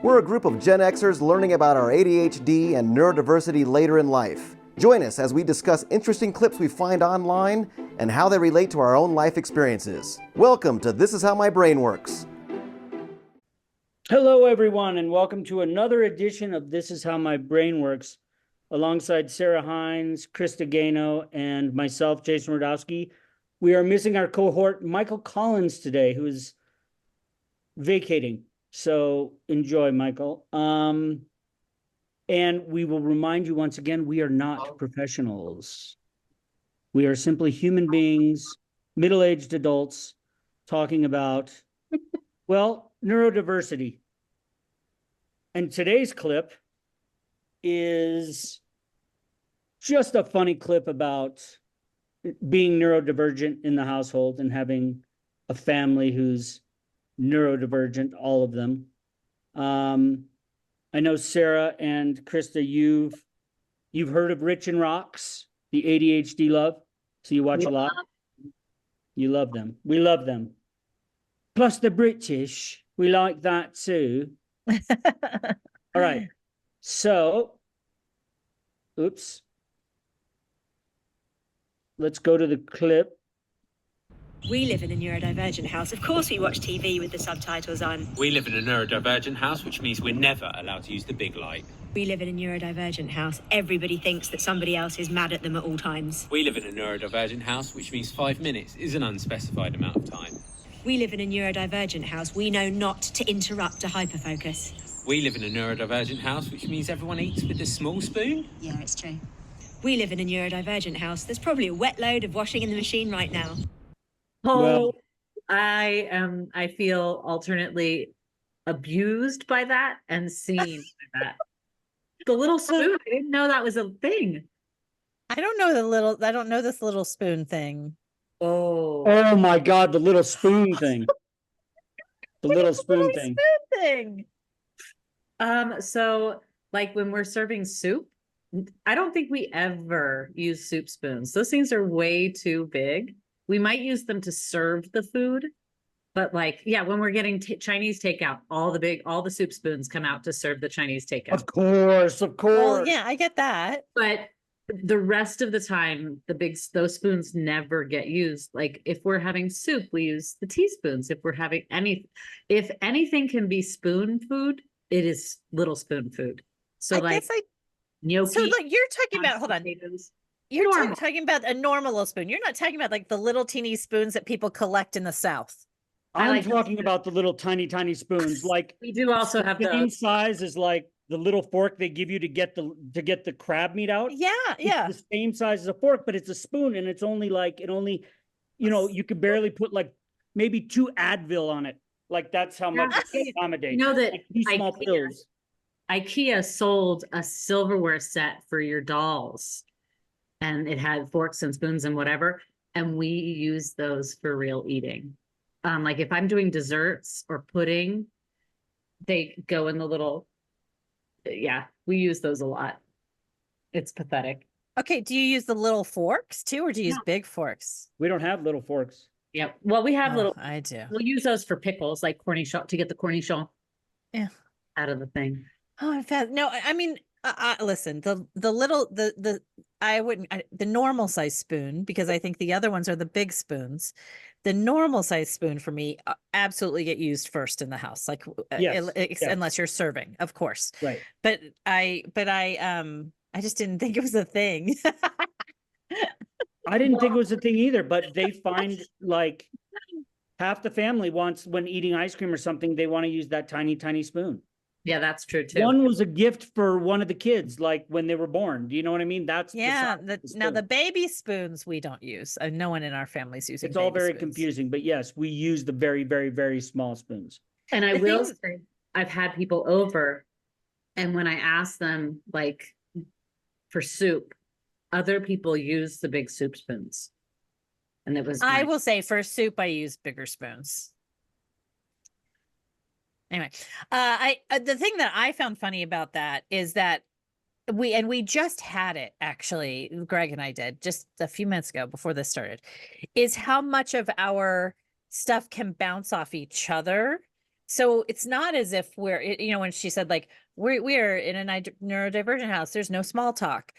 We're a group of GenXers learning about our ADHD and neurodiversity later in life. Join us as we discuss interesting clips we find online and how they relate to our own life experiences. Welcome to This Is How My Brain Works. Hello, everyone, and welcome to another edition of This Is How My Brain Works, alongside Sarah Hines, Krista, Gano, and myself, Jason Rudofsky. We are missing our cohort, Michael Collins, today, who is vacating. So enjoy, Michael. And we will remind you once again, we are not professionals. We are simply human beings, middle-aged adults, talking about, well, neurodiversity. And today's clip is just a funny clip about being neurodivergent in the household and having a family who's neurodivergent, all of them. I know Sarah and Krista, you've heard of Rich and Rocks, the ADHD love. So you watch a lot. You love them. We love them. Plus the British, we like that too. All right. So, oops. Let's go to the clip. We live in a neurodivergent house. Of course we watch TV with the subtitles on. We live in a neurodivergent house, which means we're never allowed to use the big light. We live in a neurodivergent house. Everybody thinks that somebody else is mad at them at all times. We live in a neurodivergent house, which means 5 minutes is an unspecified amount of time. We live in a neurodivergent house. We know not to interrupt a hyperfocus. We live in a neurodivergent house, which means everyone eats with a small spoon. Yeah, it's true. We live in a neurodivergent house. There's probably a wet load of washing in the machine right now. Well, I feel alternately abused by that and seen by that. The little spoon, I didn't know that was a thing. I don't know this little spoon thing. Oh my God, the little spoon thing. The little spoon thing. So like when we're serving soup, I don't think we ever use soup spoons. Those things are way too big. We might use them to serve the food, but like, yeah, when we're getting Chinese takeout, all the soup spoons come out to serve the Chinese takeout. Of course. Well, yeah, I get that. But the rest of the time, those spoons never get used. Like if we're having soup, we use the teaspoons. If we're having if anything can be spoon food, it is little spoon food. So gnocchi. So like you're talking about, hold on. You're talking about a normal spoon. You're not talking about like the little teeny spoons that people collect in the South. I'm talking about the little tiny spoons. Like we do also have the same size as like the little fork they give you to get the crab meat out. Yeah. It's the same size as a fork, but it's a spoon, and it's only like you could barely put like maybe 2 Advil on it. Like that's how much it accommodates. You know that like these small pills. IKEA sold a silverware set for your dolls, and it had forks and spoons and whatever, and we use those for real eating. Like if I'm doing desserts or pudding, they go in the little, we use those a lot. It's pathetic. Okay, do you use the little forks too, or do you use big forks? We don't have little forks. Yep. Well, we have little. I do. We'll use those for pickles, like cornichon, to get the cornichon out of the thing. Oh, in fact, no, I mean, listen, the normal size spoon, because I think the other ones are the big spoons. The normal size spoon for me absolutely get used first in the house, like unless you're serving, of course. Right. But I just didn't think it was a thing. I didn't think it was a thing either, but they find like half the family wants, when eating ice cream or something, they want to use that tiny spoon. Yeah, that's true too. One was a gift for one of the kids, like when they were born. Do you know what I mean? That's now the baby spoons we don't use. No one in our family's using. It's all very confusing, but yes, we use the very, very, very small spoons. And I will say, I've had people over, and when I ask them like for soup, other people use the big soup spoons, and it was. I will say for soup, I use bigger spoons. Anyway, the thing that I found funny about that is that we just had it, actually, Greg and I did just a few minutes ago before this started, is how much of our stuff can bounce off each other. so it's not as if we're, you know, when she said like, we're in a neurodivergent house, there's no small talk.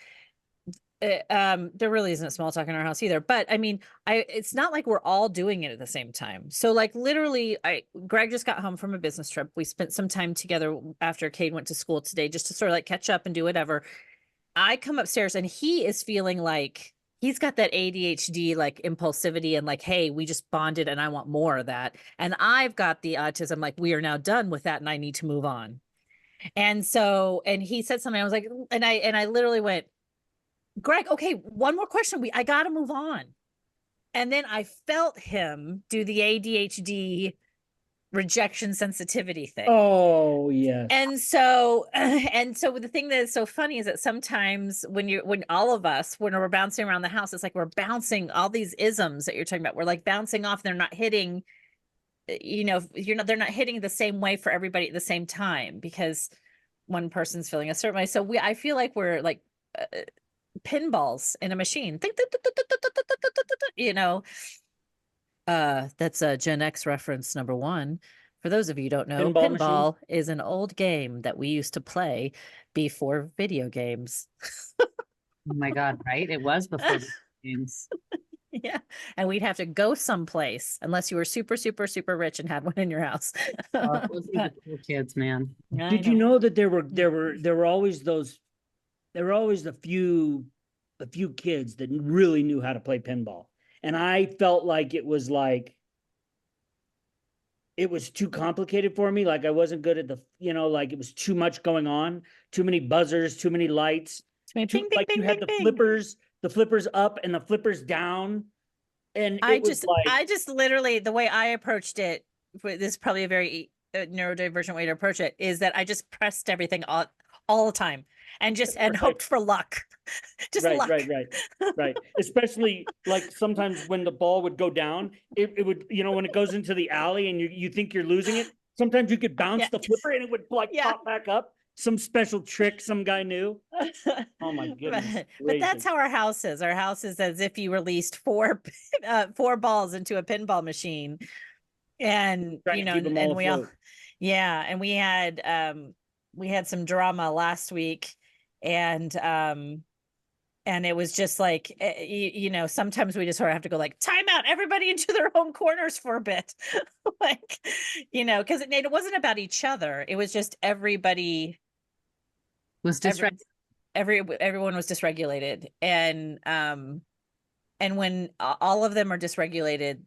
There really isn't small talk in our house either, but I mean, it's not like we're all doing it at the same time. So like literally Greg just got home from a business trip. We spent some time together after Cade went to school today, just to sort of like catch up and do whatever. I come upstairs and he is feeling like he's got that ADHD, like impulsivity and like, hey, we just bonded and I want more of that. And I've got the autism, like we are now done with that and I need to move on. And so, and he said something, I was like, and I literally went, Greg, okay, one more question. I got to move on. And then I felt him do the ADHD rejection sensitivity thing. Oh, yes. And so the thing that is so funny is that sometimes when all of us, when we're bouncing around the house, it's like we're bouncing all these isms that you're talking about. We're like bouncing off. They're not hitting, you know, they're not hitting the same way for everybody at the same time because one person's feeling a certain way. So I feel like we're like, pinballs in a machine, you know. That's a Gen X reference number 1. For those of you who don't know, pinball is an old game that we used to play before video games. Oh my God, right? It was before video games. Yeah, and we'd have to go someplace unless you were super, super, super rich and had one in your house. Oh, those are the cool kids, man. Did you know that there were always those? There were always a few kids that really knew how to play pinball. And I felt like it was too complicated for me. Like I wasn't good at like it was too much going on, too many buzzers, too many lights. Bing, bing, like bing, you had bing, the flippers up and the flippers down. And I just literally, the way I approached it, this is probably a very neurodivergent way to approach it, is that I just pressed everything all the time and hoped for luck. Just luck. Right. Especially like sometimes when the ball would go down, it would, when it goes into the alley and you think you're losing it, sometimes you could bounce the flipper and it would pop back up. Some special trick some guy knew. Oh my goodness. But that's how our house is. Our house is as if you released four balls into a pinball machine. And and we all, and we had some drama last week, and it was just like, sometimes we just sort of have to go like, time out, everybody into their own corners for a bit. Like, because it wasn't about each other. It was just everybody was everyone was dysregulated. And when all of them are dysregulated,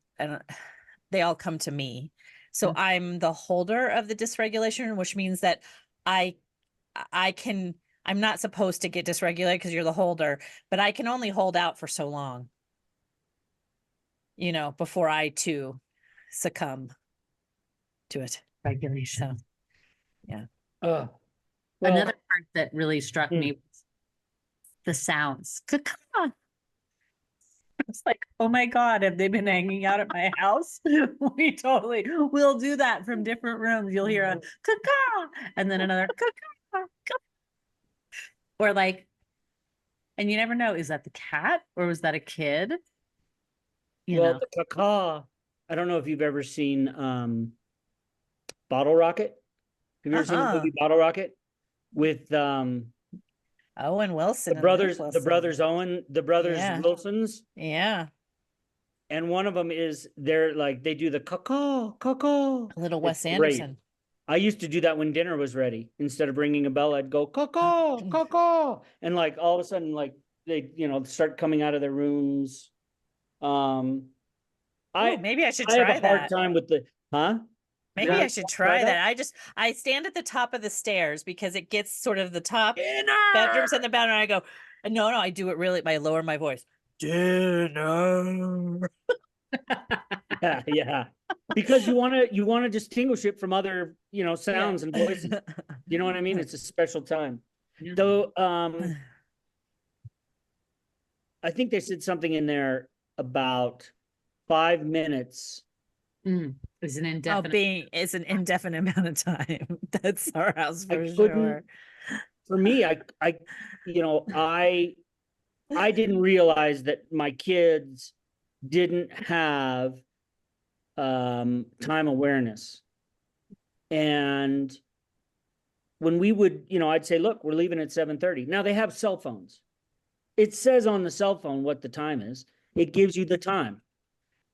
they all come to me. So I'm the holder of the dysregulation, which means that I'm not supposed to get dysregulated because you're the holder, but I can only hold out for so long, before I too succumb to it. Regulation. So, yeah. Another part that really struck me was the sounds. It's like, oh my God, have they been hanging out at my house? We'll do that from different rooms. You'll hear a caca and then another caca. Or like, and you never know, is that the cat or was that a kid? The caca. I don't know if you've ever seen Bottle Rocket. Have you ever seen the movie Bottle Rocket with Owen Wilson? The brothers Wilsons. Yeah. And one of them is they do the caca. A little Wes Anderson. Great. I used to do that when dinner was ready. Instead of ringing a bell, I'd go caca, and like all of a sudden, like they start coming out of their rooms. Maybe I should try that. I have a hard time with Maybe I should try that. I stand at the top of the stairs because it gets sort of the top bedrooms and the bottom. And I go, no, I do it really. I lower my voice. Dinner. Yeah. Because you want to distinguish it from other, sounds and voices. You know what I mean? It's a special time. Yeah. Though, I think they said something in there about 5 minutes. It's an indefinite. It's an indefinite amount of time. That's our house for sure. For me, I didn't realize that my kids didn't have time awareness. And when we would, I'd say, look, we're leaving at 7:30. Now they have cell phones. It says on the cell phone what the time is. It gives you the time.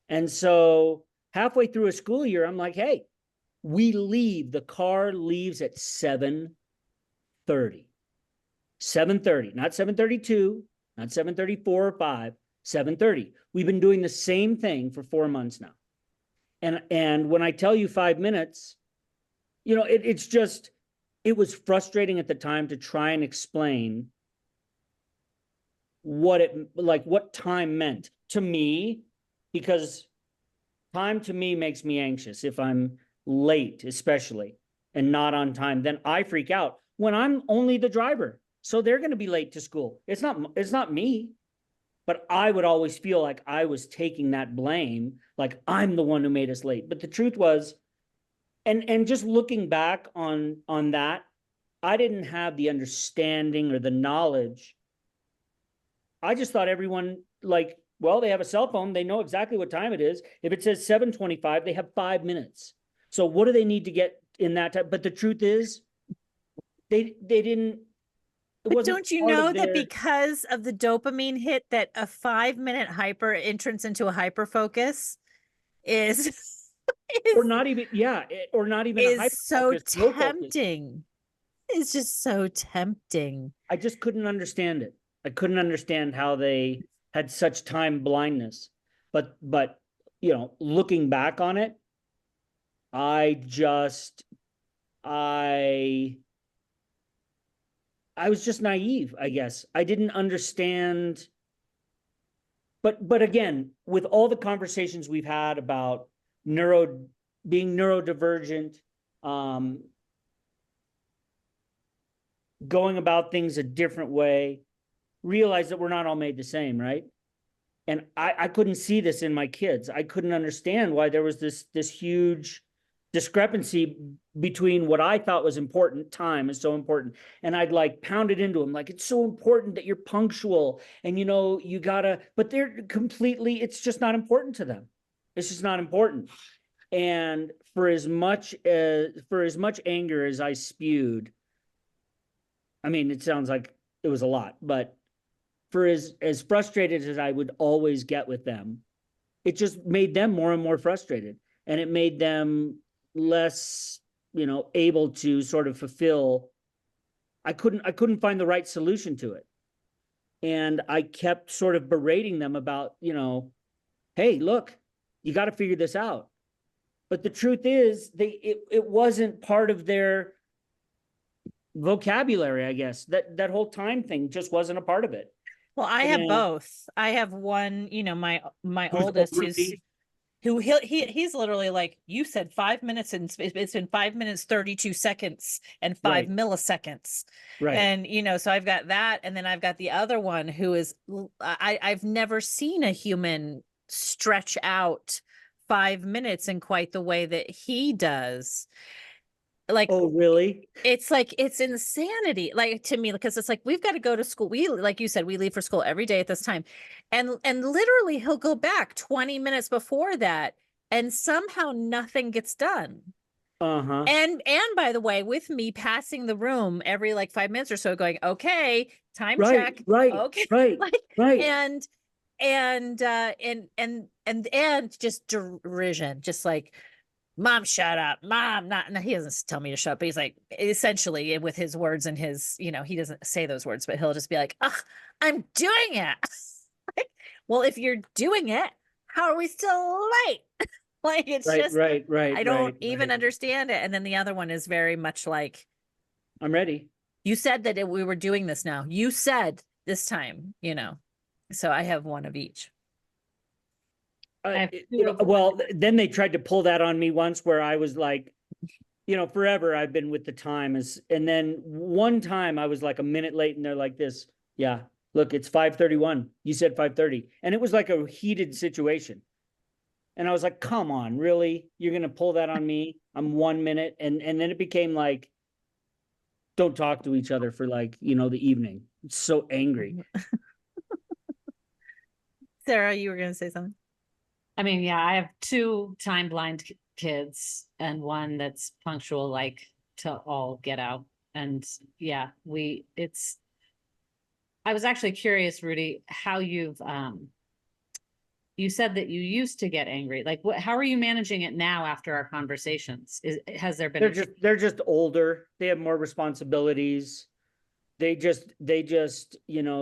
And so halfway through a school year, I'm like, hey, the car leaves at 7:30. 7:30, not 7:32, not 7:34 or 5, 7:30. We've been doing the same thing for 4 months now. And when I tell you 5 minutes, it was frustrating at the time to try and explain what time meant to me, because time to me makes me anxious. If I'm late, especially, and not on time, then I freak out when I'm only the driver. So they're going to be late to school. It's not me, but I would always feel like I was taking that blame, like I'm the one who made us late. But the truth was, and just looking back on that, I didn't have the understanding or the knowledge. I just thought everyone, they have a cell phone. They know exactly what time it is. If it says 7:25, they have 5 minutes. So what do they need to get in that time? But the truth is, they didn't. But don't you know that because of the dopamine hit, that a 5-minute hyper entrance into a hyper focus is or not even is so tempting. It's just so tempting. I just couldn't understand it. I couldn't understand how they had such time blindness. But looking back on it, I was just naive, I guess. I didn't understand. But again, with all the conversations we've had about being neurodivergent, going about things a different way, realize that we're not all made the same, right? And I couldn't see this in my kids. I couldn't understand why there was this huge discrepancy between what I thought was important. Time is so important. And I'd pound it into them, it's so important that you're punctual and you gotta, but they're completely, it's just not important to them. It's just not important. And for as much anger as I spewed, I mean, it sounds like it was a lot, but for as frustrated as I would always get with them, it just made them more and more frustrated. And it made them less, able to sort of fulfill. I couldn't find the right solution to it. And I kept sort of berating them about, hey, look, you got to figure this out. But the truth is, it wasn't part of their vocabulary, I guess. That whole time thing just wasn't a part of it. Well, I have both. I have one, my oldest he's literally like, you said 5 minutes and it's been 5 minutes, 32 seconds and 5 milliseconds. Right. And, so I've got that. And then I've got the other one who is, I've never seen a human stretch out 5 minutes in quite the way that he does. Oh, really? It's insanity, to me, because it's we've got to go to school. We, like you said, we leave for school every day at this time. And literally he'll go back 20 minutes before that and somehow nothing gets done. Uh-huh. And by the way, with me passing the room every 5 minutes or so going, okay, time check. Right. Okay. Right. And just derision, just Mom, shut up. Mom, not. No, he doesn't tell me to shut up, but he's essentially with his words and his, he doesn't say those words, but he'll just be like, ugh, I'm doing it. Well, if you're doing it, how are we still late? It's just, right. I don't even understand it. And then the other one is very much I'm ready. You said that we were doing this now. You said this time, so I have one of each. Well, then they tried to pull that on me once where I was forever I've been with the time and then one time I was a minute late and they're like this. Yeah, look, it's 5:31. You said 5:30. And it was a heated situation. And I was like, come on, really? You're going to pull that on me? I'm 1 minute. And then it became don't talk to each other for the evening. It's so angry. Sarah, you were going to say something? I mean, yeah, I have two time blind kids and one that's punctual, like to all get out. And yeah, I was actually curious, Rudy, how you said that you used to get angry. Like how are you managing it now after our conversations? Has there been They're just older. They have more responsibilities. They just,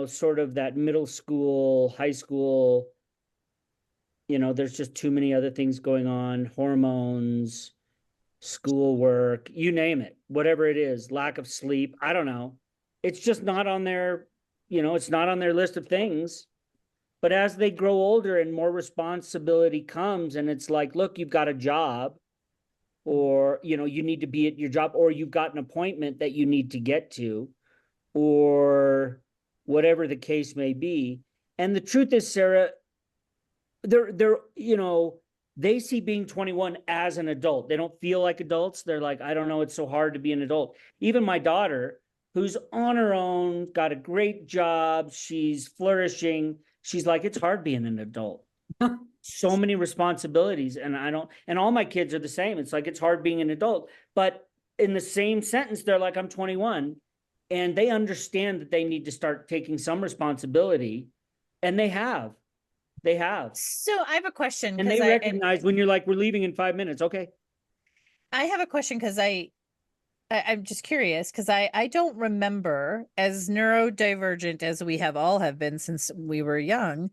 sort of that middle school, high school, there's just too many other things going on, hormones, schoolwork, you name it, whatever it is, lack of sleep. I don't know. It's just not on their, it's not on their list of things. But as they grow older and more responsibility comes, and it's like, look, you've got a job, or, you need to be at your job, or you've got an appointment that you need to get to, or whatever the case may be. And the truth is, Sarah, they're they see being 21 as an adult. They don't feel like adults. They're like, I don't know, it's so hard to be an adult. Even my daughter, who's on her own, got a great job, she's flourishing, she's like, it's hard being an adult. So many responsibilities, and all my kids are the same. It's like, it's hard being an adult. But in the same sentence, they're like, I'm 21, and they understand that they need to start taking some responsibility, and they have. So I have a question. And they recognize when you're like, we're leaving in 5 minutes. Okay. I have a question because I'm just curious because I don't remember, as neurodivergent as we all have been since we were young,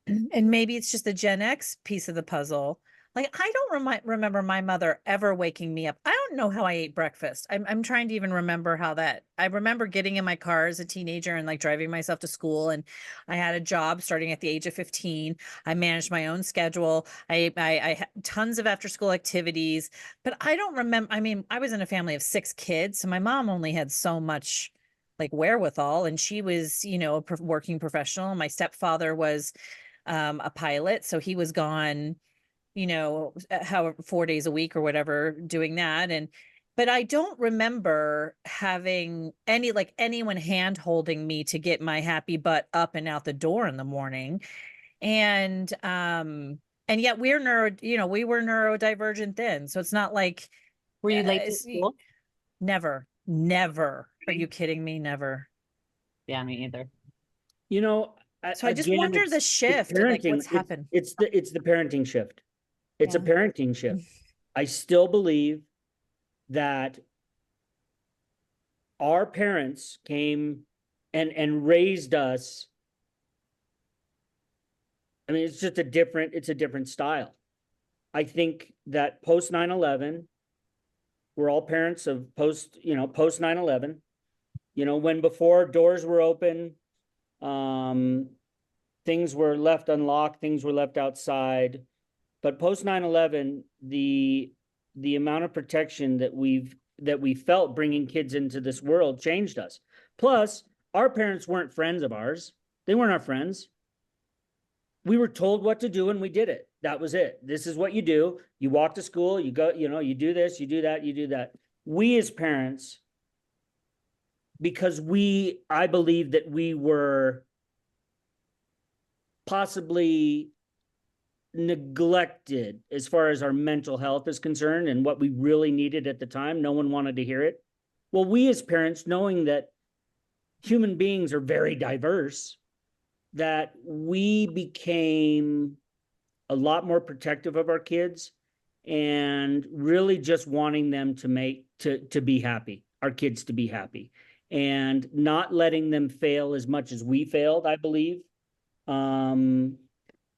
and maybe it's just the Gen X piece of the puzzle. Like, I don't remember my mother ever waking me up. I don't know how I ate breakfast. I'm trying to even remember how that. I remember getting in my car as a teenager and like driving myself to school. And I had a job starting at the age of 15. I managed my own schedule. I had tons of after school activities, but I don't remember. I mean, I was in a family of 6 kids, so my mom only had so much like wherewithal, and she was, a working professional. My stepfather was a pilot, so he was gone, however 4 days a week or whatever, doing that. But I don't remember having anyone hand holding me to get my happy butt up and out the door in the morning. And yet we were neurodivergent then. So it's not like, were you late to school? Never. Are you kidding me? Never. Yeah, me either. So I just wonder the shift, like what's happened. It's the parenting shift. It's a parenting shift. I still believe that our parents came and raised us. I mean, it's a different style. I think that post 9/11, we're all parents of post 9/11, when before doors were open, things were left unlocked, things were left outside. But post 9/11, the amount of protection that we felt bringing kids into this world changed us. Plus, our parents weren't friends of ours. They weren't our friends. We were told what to do and we did it. That was it. This is what you do. You walk to school, you go, you do this, you do that, you do that. We as parents, because I believe that we were possibly neglected as far as our mental health is concerned and what we really needed at the time. No one wanted to hear it. Well, we as parents, knowing that human beings are very diverse, that we became a lot more protective of our kids and really just wanting them to be happy, our kids to be happy, and not letting them fail as much as we failed, I believe.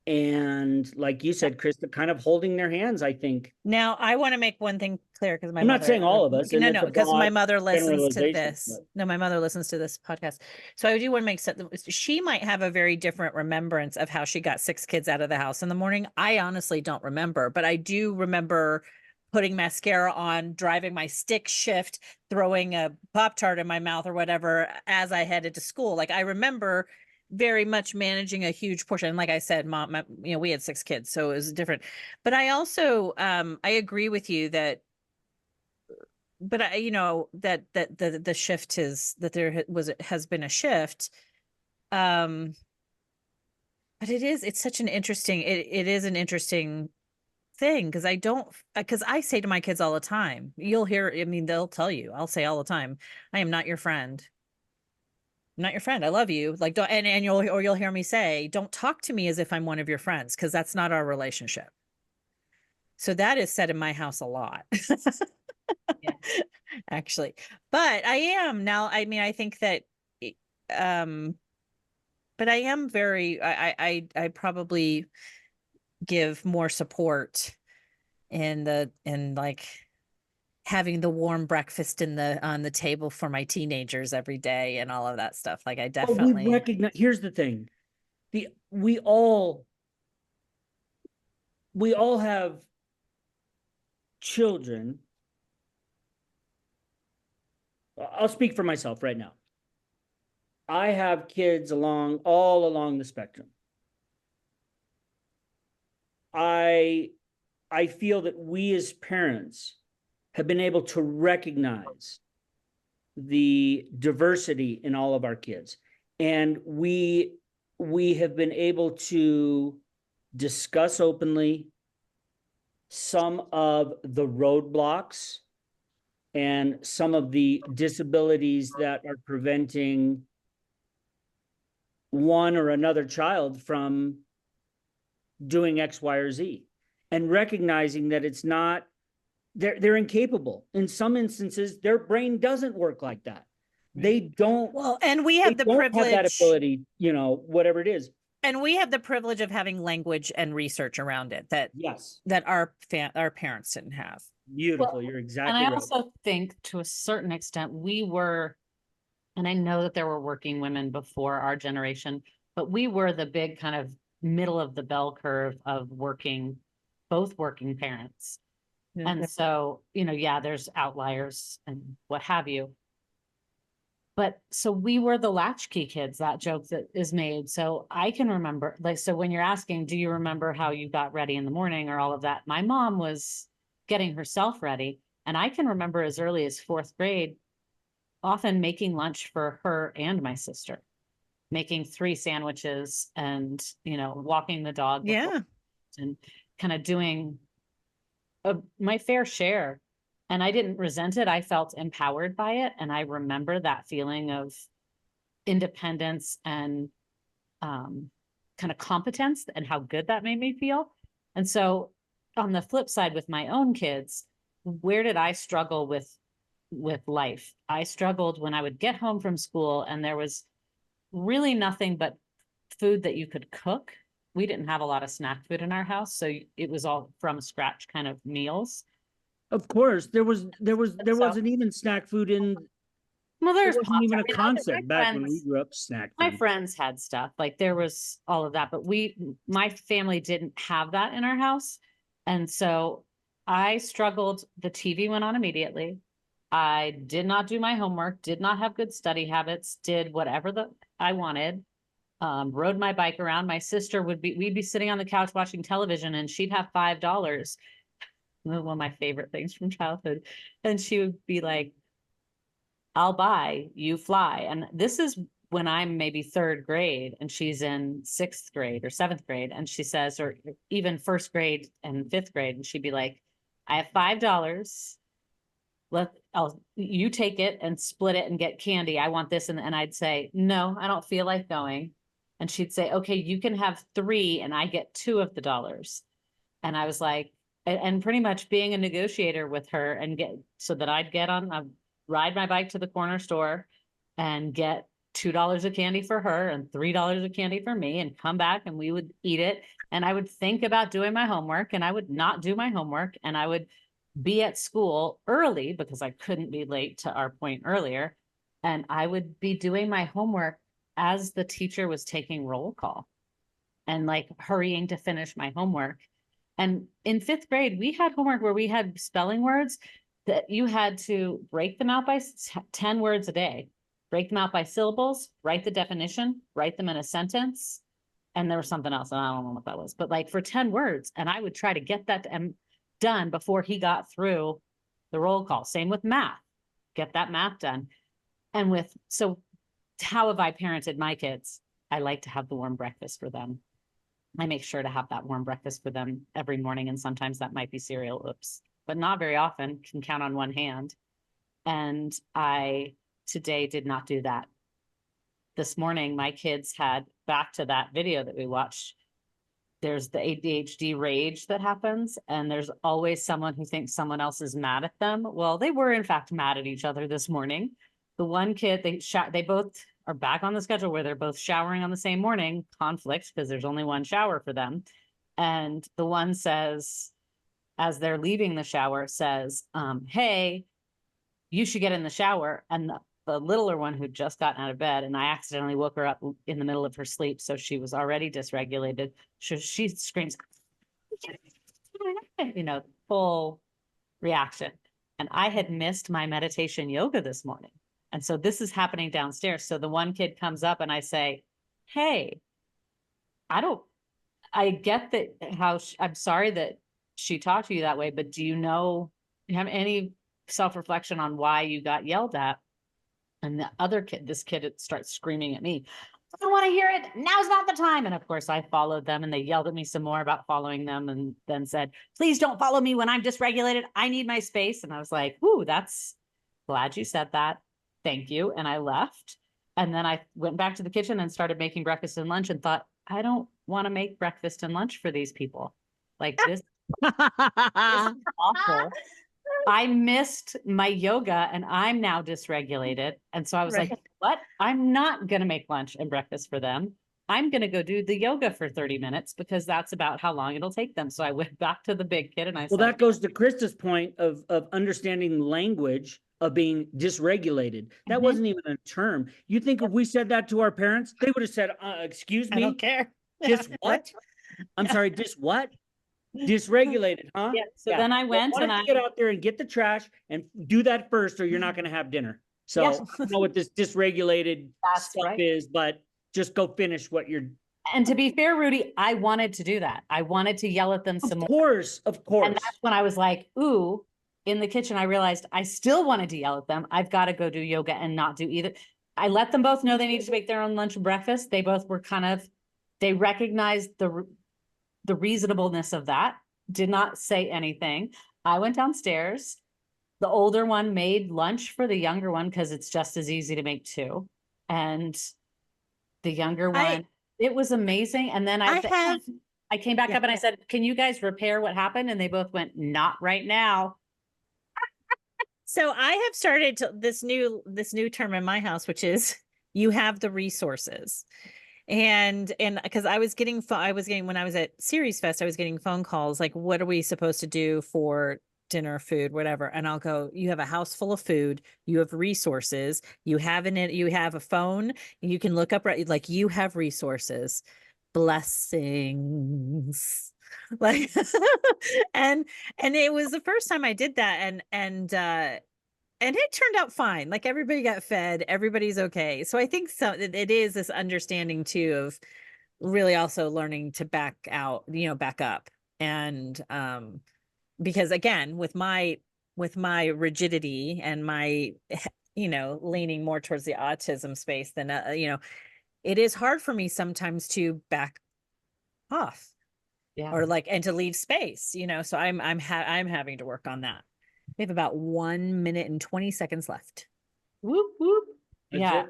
And like you said, Krista, kind of holding their hands, I think. Now, I want to make one thing clear because I'm not saying all of us. No, because my mother listens to this. But... No, my mother listens to this podcast. So I do want to make sense. She might have a very different remembrance of how she got 6 kids out of the house in the morning. I honestly don't remember, but I do remember putting mascara on, driving my stick shift, throwing a Pop-Tart in my mouth or whatever as I headed to school. Like, I remember very much managing a huge portion. And like I said, Mom, we had 6 kids, so it was different. But I also, I agree with you that, but that the shift is that has been a shift. But it's such an interesting, it is an interesting thing because because I say to my kids all the time, you'll hear, I mean, they'll tell you, I'll say all the time, I am not your friend. I'm not your friend. I love you. Like, don't, and you'll hear me say, don't talk to me as if I'm one of your friends, because that's not our relationship. So that is said in my house a lot. Yeah. Actually, but I am now, I mean, I think that, but I am very, I probably give more support in like having the warm breakfast on the table for my teenagers every day and all of that stuff. Like I But definitely we recognize, here's the thing. We all have children. I'll speak for myself right now. I have kids all along the spectrum. I feel that we as parents have been able to recognize the diversity in all of our kids. And we have been able to discuss openly some of the roadblocks and some of the disabilities that are preventing one or another child from doing X, Y, or Z, and recognizing that it's not, they're incapable. In some instances, their brain doesn't work like that. They don't. well, and we have the don't have that privilege, ability, whatever it is. and we have the privilege of having language and research around it Yes, that our parents didn't have. beautiful. Well, You're And exactly I right. also think to a certain extent, we were, and I know that there were working women before our generation, but we were the big kind of middle of the bell curve of both working parents. Yeah. And so, yeah, there's outliers and what have you. But so we were the latchkey kids, that joke that is made. So I can remember, like, so when you're asking, do you remember how you got ready in the morning or all of that? My mom was getting herself ready. And I can remember as early as 4th grade, often making lunch for her and my sister, making 3 sandwiches and, walking the dog. Yeah. And kind of doing my fair share. And I didn't resent it. I felt empowered by it. And I remember that feeling of independence and kind of competence and how good that made me feel. And so on the flip side with my own kids, where did I struggle with life? I struggled when I would get home from school and there was really nothing but food that you could cook. We didn't have a lot of snack food in our house, so it was all from scratch kind of meals. Of course, there wasn't even snack food in. Well, There there's wasn't even a Pop-Tarts. concept My back when we friends- grew up. Snack My food. friends had stuff, like there was all of that, but my family didn't have that in our house. And so I struggled. The TV went on immediately. I did not do my homework, did not have good study habits, did whatever I wanted, rode my bike around. My sister we'd be sitting on the couch watching television and she'd have $5. One of my favorite things from childhood. And she would be like, I'll buy, you fly. And this is when I'm maybe 3rd grade and she's in 6th grade or 7th grade. And she says, or even 1st grade and 5th grade. And she'd be like, I have $5. You take it and split it and get candy. I want this. And I'd say, no, I don't feel like going. And she'd say, okay, you can have 3 and I get 2 of the dollars. And I was like, and pretty much being a negotiator with her and so that I'd ride my bike to the corner store and get $2 of candy for her and $3 of candy for me and come back and we would eat it. And I would think about doing my homework and I would not do my homework and I would be at school early because I couldn't be late, to our point earlier. And I would be doing my homework as the teacher was taking roll call and like hurrying to finish my homework. And in 5th grade, we had homework where we had spelling words that you had to break them out by 10 words a day, break them out by syllables, write the definition, write them in a sentence. And there was something else, and I don't know what that was, but like for 10 words. And I would try to get that done before he got through the roll call. Same with math, get that math done. And so how have I parented my kids? I like to have the warm breakfast for them. I make sure to have that warm breakfast for them every morning. And sometimes that might be cereal, oops, but not very often, can count on one hand. And I today did not do that. This morning, my kids had, back to that video that we watched, there's the ADHD rage that happens, and there's always someone who thinks someone else is mad at them. Well, they were in fact mad at each other this morning. The one kid, they both are back on the schedule where they're both showering on the same morning, conflict because there's only one shower for them. And the one says, as they're leaving the shower, says, hey, you should get in the shower. And the littler one who just gotten out of bed, and I accidentally woke her up in the middle of her sleep, so she was already dysregulated. So she screams, you know, full reaction. And I had missed my meditation yoga this morning. And so this is happening downstairs. So the one kid comes up and I say, hey, I get that I'm sorry that she talked to you that way, but do you have any self-reflection on why you got yelled at? And the other kid, this kid, starts screaming at me, I don't want to hear it. Now's not the time. And of course I followed them, and they yelled at me some more about following them, and then said, please don't follow me when I'm dysregulated. I need my space. And I was like, ooh, that's glad you said that. Thank you. And I left. And then I went back to the kitchen and started making breakfast and lunch, and thought, I don't want to make breakfast and lunch for these people. Like this is awful. I missed my yoga and I'm now dysregulated. And so I was like, what? I'm not going to make lunch and breakfast for them. I'm going to go do the yoga for 30 minutes because that's about how long it'll take them. So I went back to the big kid and I said, Well, that goes to Krista's point of understanding language of being dysregulated. That wasn't even a term. You think if we said that to our parents, they would have said, excuse me? I don't care. Dis what? I'm sorry, dis what? Dysregulated, huh? Yeah. So then I went and I get out there and get the trash and do that first, or you're not going to have dinner. So I don't know what this dysregulated stuff is, but just go finish what you're. And to be fair, Rudy, I wanted to do that. I wanted to yell at them some more. Of course. And that's when I was like, ooh, in the kitchen, I realized I still wanted to yell at them. I've got to go do yoga and not do either. I let them both know they needed to make their own lunch and breakfast. They both were they recognized the reasonableness of that, did not say anything. I went downstairs. The older one made lunch for the younger one because it's just as easy to make two. And the younger one, it was amazing. And then I came back up and I said, can you guys repair what happened? And they both went, not right now. So I have started this new term in my house, which is you have the resources. And because I was getting when I was at Series Fest, I was getting phone calls like, what are we supposed to do for dinner, food, whatever? And I'll go, you have a house full of food, you have resources, you have a phone, you can look up, like you have resources, blessings. Like, and it was the first time I did that. And it turned out fine. Like everybody got fed, everybody's okay. So I think it is this understanding too of really also learning to back up. And because again, with my rigidity and my, leaning more towards the autism space than, it is hard for me sometimes to back off and to leave space, so I'm having to work on that. We have about 1 minute and 20 seconds left. Whoop, whoop. Yeah.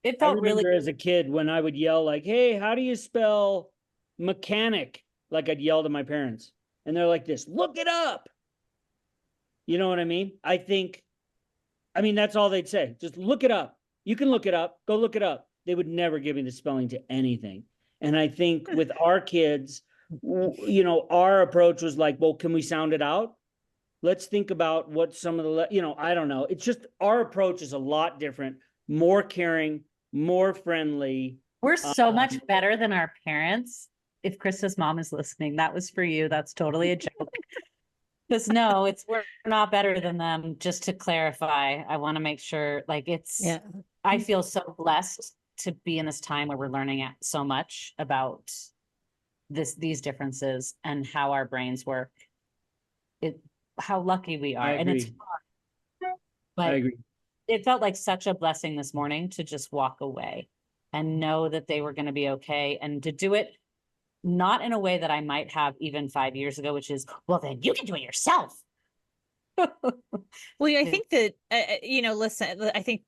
It felt really good. As a kid when I would yell like, hey, how do you spell mechanic? Like I'd yell to my parents and they're like this, look it up. You know what I mean? That's all they'd say. Just look it up. You can look it up. Go look it up. They would never give me the spelling to anything. And I think with our kids, our approach was like, well, can we sound it out? Let's think about what some of the, I don't know. It's just our approach is a lot different, more caring, more friendly. We're so much better than our parents. If Krista's mom is listening, that was for you. That's totally a joke. Because no, we're not better than them. Just to clarify, I want to make sure I feel so blessed to be in this time where we're learning so much about these differences and how our brains work. How lucky we are. And it's hard. But I agree. It felt like such a blessing this morning to just walk away and know that they were going to be okay, and to do it not in a way that I might have even 5 years ago, which is, well, then you can do it yourself. Well, I think that, listen, I think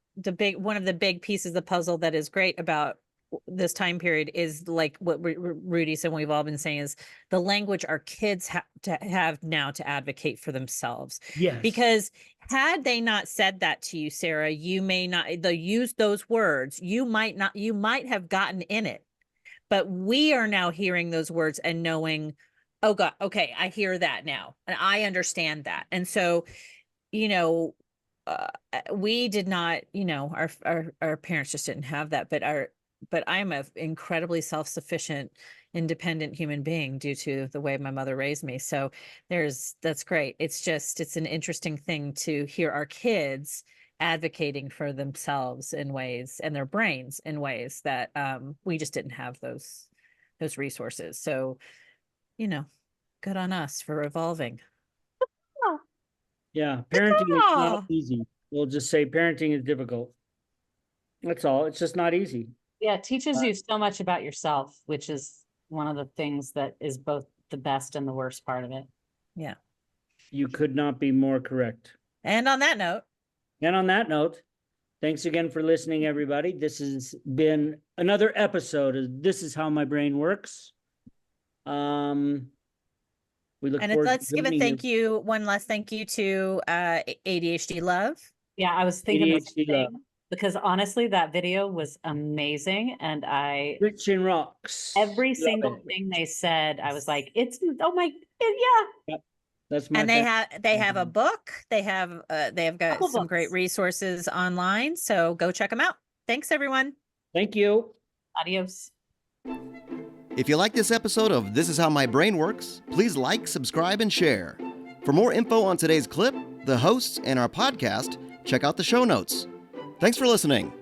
one of the big pieces of the puzzle that is great about this time period is like what Rudy said, we've all been saying, is the language our kids have to have now to advocate for themselves. Yes. Because had they not said that to you, Sarah, you may not, they use those words, you might have gotten in it. But we are now hearing those words and knowing, oh God, okay, I hear that now and I understand that. And so, we did not, our parents just didn't have that, but I'm an incredibly self-sufficient, independent human being due to the way my mother raised me. So that's great. It's an interesting thing to hear our kids advocating for themselves in ways, and their brains in ways that we just didn't have those resources. So, good on us for evolving. Yeah, parenting is not easy. We'll just say parenting is difficult. That's all. It's just not easy. Yeah, it teaches you so much about yourself, which is one of the things that is both the best and the worst part of it. Yeah. You could not be more correct. And on that note, thanks again for listening, everybody. This has been another episode of This Is How My Brain Works. We look forward let's to give a joining one last thank you to ADHD Love. Yeah, I was thinking the same ADHD Love. thing, because honestly, that video was amazing, and Rich and Rocks. every Love single it. thing they said, I was like, oh my, yeah. That's my And they have a book. They have got Couple some great books. resources online. So go check them out. Thanks, everyone. Thank you. Adios. If you like this episode of This Is How My Brain Works, please like, subscribe, and share. For more info on today's clip, the hosts, and our podcast, check out the show notes. Thanks for listening.